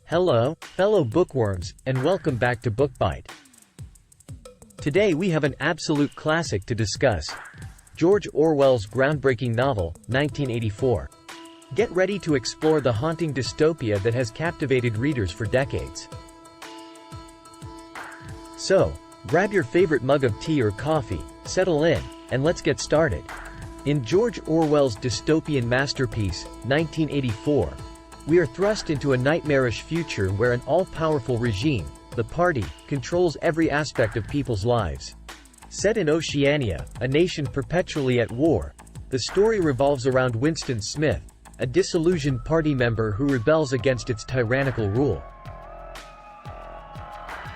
Hello, fellow bookworms, and welcome back to BookBite. Today we have an absolute classic to discuss. George Orwell's groundbreaking novel, 1984. Get ready to explore the haunting dystopia that has captivated readers for decades. So, grab your favorite mug of tea or coffee, settle in, and let's get started. In George Orwell's dystopian masterpiece, 1984, we are thrust into a nightmarish future where an all-powerful regime, the Party, controls every aspect of people's lives. Set in Oceania, a nation perpetually at war, the story revolves around Winston Smith, a disillusioned party member who rebels against its tyrannical rule.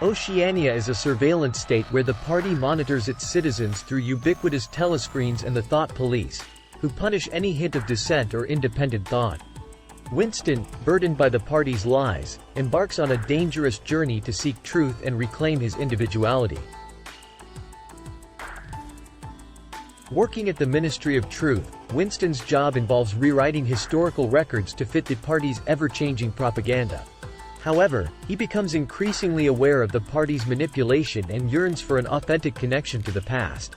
Oceania is a surveillance state where the party monitors its citizens through ubiquitous telescreens and the thought police, who punish any hint of dissent or independent thought. Winston, burdened by the party's lies, embarks on a dangerous journey to seek truth and reclaim his individuality. Working at the Ministry of Truth, Winston's job involves rewriting historical records to fit the party's ever-changing propaganda. However, he becomes increasingly aware of the party's manipulation and yearns for an authentic connection to the past.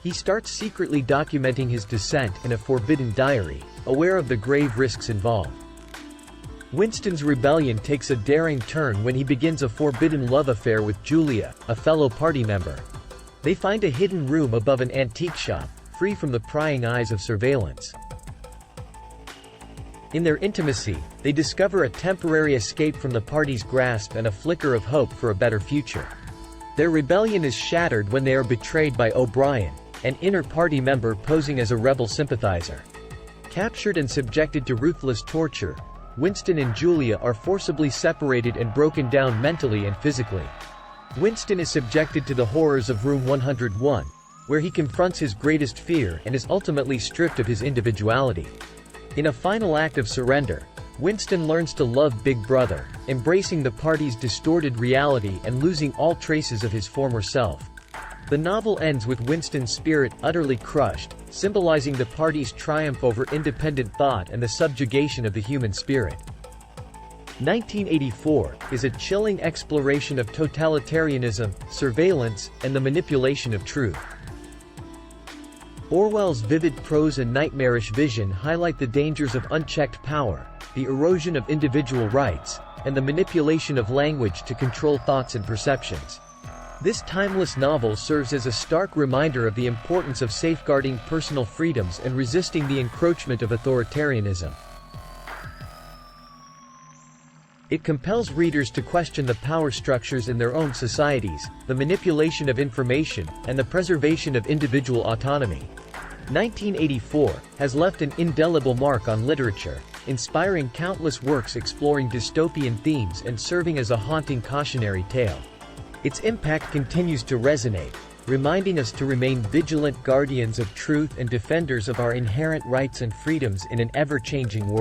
He starts secretly documenting his dissent in a forbidden diary, aware of the grave risks involved. Winston's rebellion takes a daring turn when he begins a forbidden love affair with Julia, a fellow party member. They find a hidden room above an antique shop, free from the prying eyes of surveillance. In their intimacy, they discover a temporary escape from the party's grasp and a flicker of hope for a better future. Their rebellion is shattered when they are betrayed by O'Brien, an inner party member posing as a rebel sympathizer. Captured and subjected to ruthless torture, Winston and Julia are forcibly separated and broken down mentally and physically. Winston is subjected to the horrors of Room 101, where he confronts his greatest fear and is ultimately stripped of his individuality. In a final act of surrender, Winston learns to love Big Brother, embracing the party's distorted reality and losing all traces of his former self. The novel ends with Winston's spirit utterly crushed, symbolizing the party's triumph over independent thought and the subjugation of the human spirit. 1984 is a chilling exploration of totalitarianism, surveillance, and the manipulation of truth. Orwell's vivid prose and nightmarish vision highlight the dangers of unchecked power, the erosion of individual rights, and the manipulation of language to control thoughts and perceptions. This timeless novel serves as a stark reminder of the importance of safeguarding personal freedoms and resisting the encroachment of authoritarianism. It compels readers to question the power structures in their own societies, the manipulation of information, and the preservation of individual autonomy. 1984 has left an indelible mark on literature, inspiring countless works exploring dystopian themes and serving as a haunting cautionary tale. Its impact continues to resonate, reminding us to remain vigilant guardians of truth and defenders of our inherent rights and freedoms in an ever-changing world.